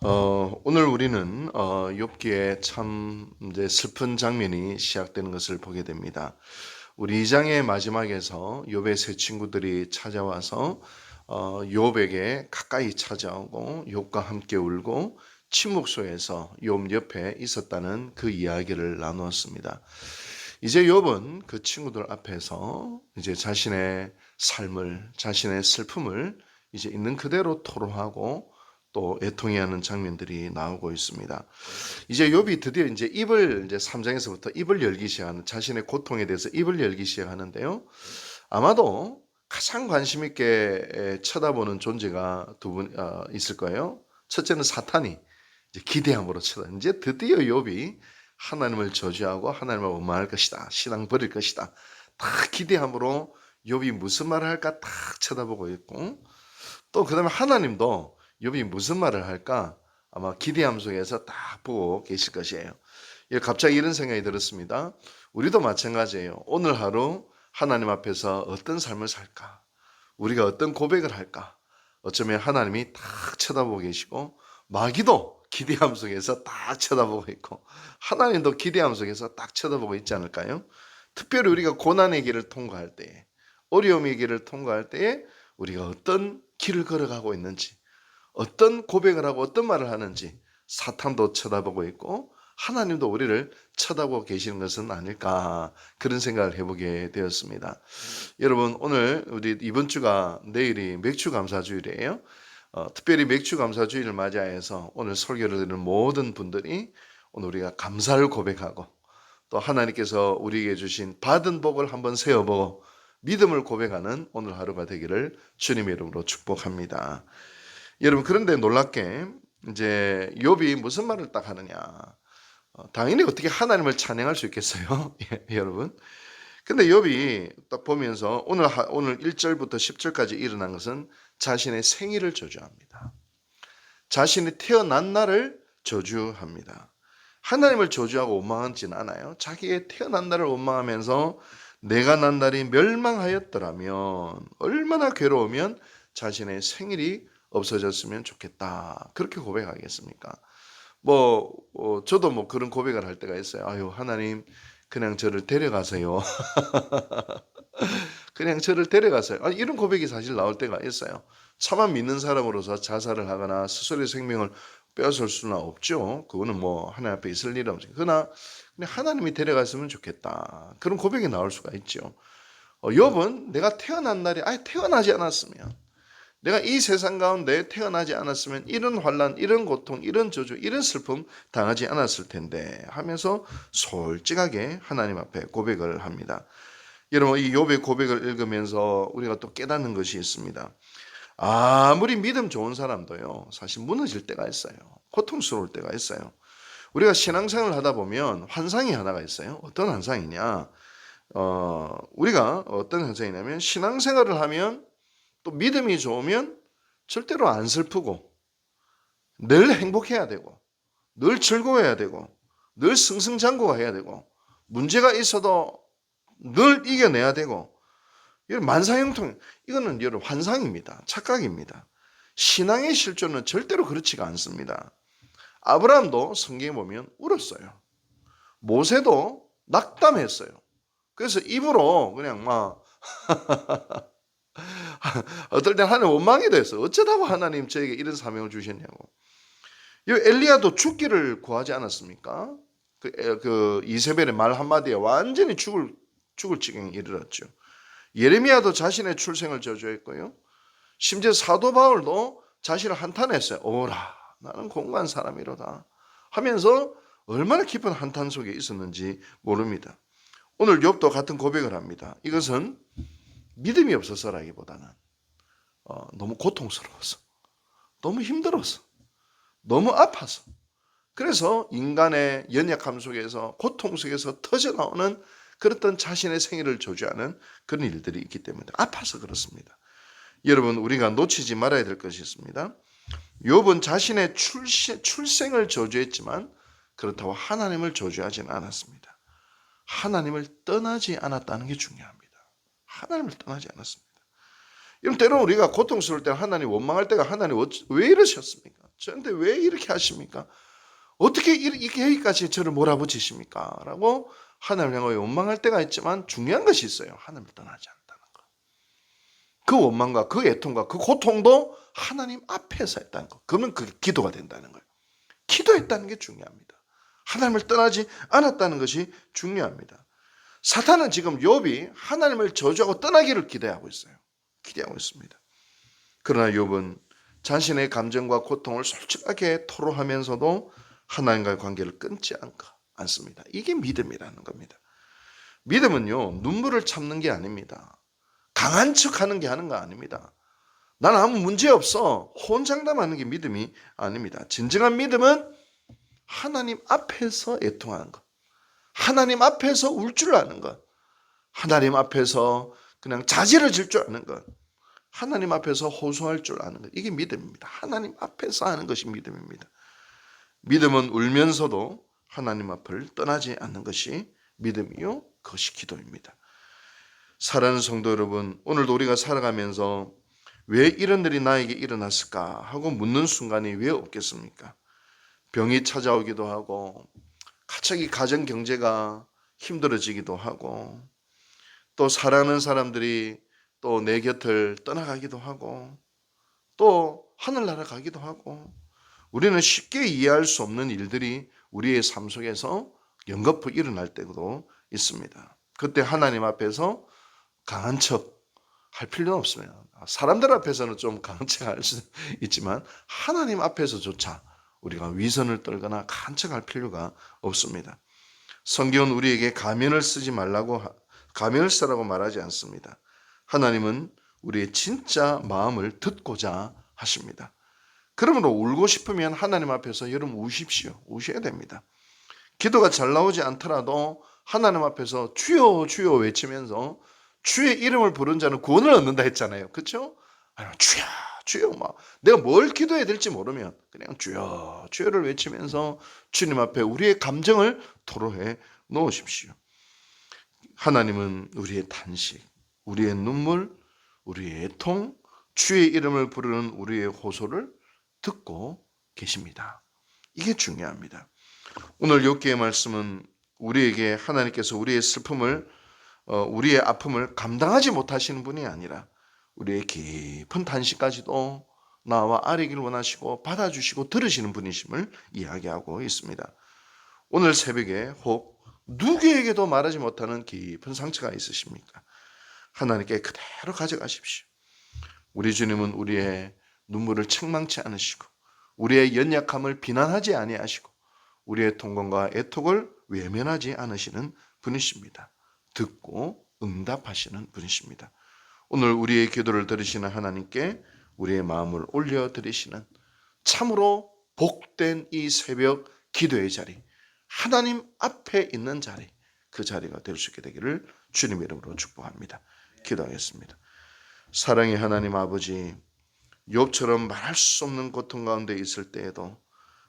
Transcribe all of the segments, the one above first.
오늘 우리는 욥기에 참 이제 슬픈 장면이 시작되는 것을 보게 됩니다. 우리 2장의 마지막에서 욥의 세 친구들이 찾아와서 욥에게 가까이 찾아오고 욥과 함께 울고 침묵 속에서 욥 옆에 있었다는 그 이야기를 나누었습니다. 이제 욥은 그 친구들 앞에서 이제 자신의 삶을, 자신의 슬픔을 이제 있는 그대로 토로하고 또 애통해하는 장면들이 나오고 있습니다. 이제 욥이 드디어 이제 입을 이제 3장에서부터 입을 열기 시작하는, 자신의 고통에 대해서 입을 열기 시작하는데요. 아마도 가장 관심 있게 쳐다보는 존재가 두 분 있을 거예요. 첫째는 사탄이 이제 기대함으로 쳐다. 이제 드디어 욥이 하나님을 저주하고 하나님을 원망할 것이다, 신앙 버릴 것이다, 다 기대함으로 욥이 무슨 말을 할까 딱 쳐다보고 있고, 또 그다음에 하나님도 욥이 무슨 말을 할까 아마 기대함 속에서 딱 보고 계실 것이에요. 갑자기 이런 생각이 들었습니다. 우리도 마찬가지예요. 오늘 하루 하나님 앞에서 어떤 삶을 살까? 우리가 어떤 고백을 할까? 어쩌면 하나님이 딱 쳐다보고 계시고, 마귀도 기대함 속에서 딱 쳐다보고 있고, 하나님도 기대함 속에서 딱 쳐다보고 있지 않을까요? 특별히 우리가 고난의 길을 통과할 때에, 어려움의 길을 통과할 때에 우리가 어떤 길을 걸어가고 있는지, 어떤 고백을 하고 어떤 말을 하는지 사탄도 쳐다보고 있고 하나님도 우리를 쳐다보고 계시는 것은 아닐까, 그런 생각을 해보게 되었습니다. 여러분, 오늘 우리 이번 주가 내일이 맥주 감사주일이에요. 특별히 맥주 감사주일을 맞이해서 오늘 설교를 듣는 모든 분들이 오늘 우리가 감사를 고백하고 또 하나님께서 우리에게 주신 받은 복을 한번 세어보고 믿음을 고백하는 오늘 하루가 되기를 주님의 이름으로 축복합니다. 여러분, 그런데 놀랍게 이제 욥이 무슨 말을 딱 하느냐. 당연히 어떻게 하나님을 찬양할 수 있겠어요? 예, 여러분. 근데 욥이 딱 보면서 오늘 1절부터 10절까지 일어난 것은 자신의 생일을 저주합니다. 자신이 태어난 날을 저주합니다. 하나님을 저주하고 원망하지는 않아요. 자기의 태어난 날을 원망하면서 내가 난 날이 멸망하였더라면 얼마나 괴로우면 자신의 생일이 없어졌으면 좋겠다, 그렇게 고백하겠습니까? 저도 그런 고백을 할 때가 있어요. 아유, 하나님 그냥 저를 데려가세요. 그냥 저를 데려가세요. 이런 고백이 사실 나올 때가 있어요. 차만 믿는 사람으로서 자살을 하거나 스스로의 생명을 빼앗을 수는 없죠. 그거는 하나님 앞에 있을 일은 없죠. 그러나 그냥 하나님이 데려갔으면 좋겠다, 그런 고백이 나올 수가 있죠. 욥은 내가 태어난 날이 태어나지 않았으면, 내가 이 세상 가운데 태어나지 않았으면 이런 환난, 이런 고통, 이런 저주, 이런 슬픔 당하지 않았을 텐데 하면서 솔직하게 하나님 앞에 고백을 합니다. 여러분, 이 욥의 고백을 읽으면서 우리가 또 깨닫는 것이 있습니다. 아무리 믿음 좋은 사람도요, 사실 무너질 때가 있어요. 고통스러울 때가 있어요. 우리가 신앙생활을 하다 보면 환상이 하나가 있어요. 어떤 환상이냐? 우리가 어떤 환상이냐면, 신앙생활을 하면 또 믿음이 좋으면 절대로 안 슬프고 늘 행복해야 되고 늘 즐거워야 되고 늘 승승장구해야 되고 문제가 있어도 늘 이겨내야 되고, 이런 만사형통, 이거는 여러분 환상입니다. 착각입니다. 신앙의 실존은 절대로 그렇지가 않습니다. 아브라함도 성경에 보면 울었어요. 모세도 낙담했어요. 그래서 입으로 그냥 어떨 땐 하나님 원망이 됐어. 어쩌다고 하나님 저에게 이런 사명을 주셨냐고. 이 엘리야도 죽기를 구하지 않았습니까? 그 이세벨의 말 한마디에 완전히 죽을 지경에 이르렀죠. 예레미야도 자신의 출생을 저주했고요. 심지어 사도 바울도 자신을 한탄했어요. 오라, 나는 공고한 사람이로다 하면서 얼마나 깊은 한탄 속에 있었는지 모릅니다. 오늘 욥도 같은 고백을 합니다. 이것은 믿음이 없어서라기보다는 너무 고통스러워서, 너무 힘들어서, 너무 아파서, 그래서 인간의 연약함 속에서, 고통 속에서 터져나오는 그렇던 자신의 생일을 저주하는 그런 일들이 있기 때문에 아파서 그렇습니다. 여러분, 우리가 놓치지 말아야 될 것이 있습니다. 욥은 자신의 출생을 저주했지만 그렇다고 하나님을 저주하지는 않았습니다. 하나님을 떠나지 않았다는 게 중요합니다. 하나님을 떠나지 않았습니다. 여러분, 때로는 우리가 고통스러울 때 하나님 원망할 때가, 하나님 왜 이러셨습니까? 저한테 왜 이렇게 하십니까? 어떻게 이렇게 여기까지 저를 몰아붙이십니까? 라고 하나님을 향하여 원망할 때가 있지만 중요한 것이 있어요. 하나님을 떠나지 않는다는 것. 그 원망과 그 애통과 그 고통도 하나님 앞에서 했다는 것. 그러면 그게 기도가 된다는 거예요. 기도했다는 게 중요합니다. 하나님을 떠나지 않았다는 것이 중요합니다. 사탄은 지금 욥이 하나님을 저주하고 떠나기를 기대하고 있어요. 기대하고 있습니다. 그러나 욥은 자신의 감정과 고통을 솔직하게 토로하면서도 하나님과의 관계를 끊지 않습니다. 이게 믿음이라는 겁니다. 믿음은요, 눈물을 참는 게 아닙니다. 강한 척하는 게 하는 거 아닙니다. 나는 아무 문제 없어. 호언장담하는 게 믿음이 아닙니다. 진정한 믿음은 하나님 앞에서 애통하는 것. 하나님 앞에서 울 줄 아는 것. 하나님 앞에서 그냥 자지를 질 줄 아는 것. 하나님 앞에서 호소할 줄 아는 것. 이게 믿음입니다. 하나님 앞에서 하는 것이 믿음입니다. 믿음은 울면서도 하나님 앞을 떠나지 않는 것이 믿음이요. 그것이 기도입니다. 사랑하는 성도 여러분, 오늘도 우리가 살아가면서 왜 이런 일이 나에게 일어났을까 하고 묻는 순간이 왜 없겠습니까? 병이 찾아오기도 하고 갑자기 가정 경제가 힘들어지기도 하고 또 사랑하는 사람들이 또 내 곁을 떠나가기도 하고 또 하늘나라 가기도 하고 우리는 쉽게 이해할 수 없는 일들이 우리의 삶 속에서 연거푸 일어날 때도 있습니다. 그때 하나님 앞에서 강한 척 할 필요는 없습니다. 사람들 앞에서는 좀 강한 척 할 수 있지만 하나님 앞에서조차 우리가 위선을 떨거나 강한 척 할 필요가 없습니다. 성경은 우리에게 가면을 쓰지 말라고, 가면을 쓰라고 말하지 않습니다. 하나님은 우리의 진짜 마음을 듣고자 하십니다. 그러므로 울고 싶으면 하나님 앞에서 여러분 우십시오. 우셔야 됩니다. 기도가 잘 나오지 않더라도 하나님 앞에서 주여 주여 외치면서 주의 이름을 부른 자는 구원을 얻는다 했잖아요. 그렇죠? 주여 주여 막 내가 뭘 기도해야 될지 모르면 그냥 주여 주여를 외치면서 주님 앞에 우리의 감정을 토로해 놓으십시오. 하나님은 우리의 탄식, 우리의 눈물, 우리의 애통, 주의 이름을 부르는 우리의 호소를 듣고 계십니다. 이게 중요합니다. 오늘 욥기의 말씀은 우리에게 하나님께서 우리의 슬픔을 우리의 아픔을 감당하지 못하시는 분이 아니라 우리의 깊은 탄식까지도 나와 아뢰기를 원하시고 받아주시고 들으시는 분이심을 이야기하고 있습니다. 오늘 새벽에 혹 누구에게도 말하지 못하는 깊은 상처가 있으십니까? 하나님께 그대로 가져가십시오. 우리 주님은 우리의 눈물을 책망치 않으시고 우리의 연약함을 비난하지 아니하시고 우리의 통곡과 애통을 외면하지 않으시는 분이십니다. 듣고 응답하시는 분이십니다. 오늘 우리의 기도를 들으시는 하나님께 우리의 마음을 올려드리시는 참으로 복된 이 새벽 기도의 자리, 하나님 앞에 있는 자리, 그 자리가 될 수 있게 되기를 주님의 이름으로 축복합니다. 기도하겠습니다. 사랑의 하나님 아버지, 욥처럼 말할 수 없는 고통 가운데 있을 때에도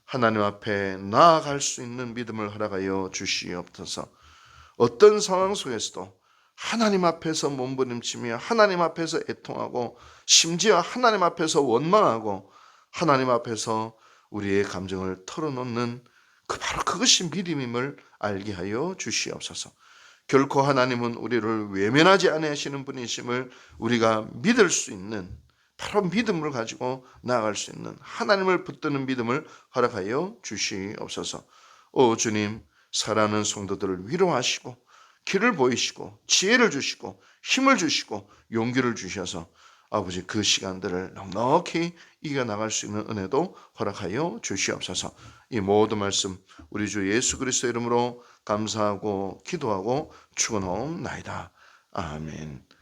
하나님 앞에 나아갈 수 있는 믿음을 허락하여 주시옵소서. 어떤 상황 속에서도 하나님 앞에서 몸부림치며 하나님 앞에서 애통하고 심지어 하나님 앞에서 원망하고 하나님 앞에서 우리의 감정을 털어놓는 바로 그것이 믿음임을 알게 하여 주시옵소서. 결코 하나님은 우리를 외면하지 아니하시는 분이심을 우리가 믿을 수 있는 바로 믿음을 가지고 나아갈 수 있는 하나님을 붙드는 믿음을 허락하여 주시옵소서. 오 주님, 사랑하는 성도들을 위로하시고 길을 보이시고 지혜를 주시고 힘을 주시고 용기를 주셔서 아버지 그 시간들을 넉넉히 이겨나갈 수 있는 은혜도 허락하여 주시옵소서. 이 모든 말씀 우리 주 예수 그리스도 이름으로 감사하고 기도하고 축원하옵나이다. 아멘.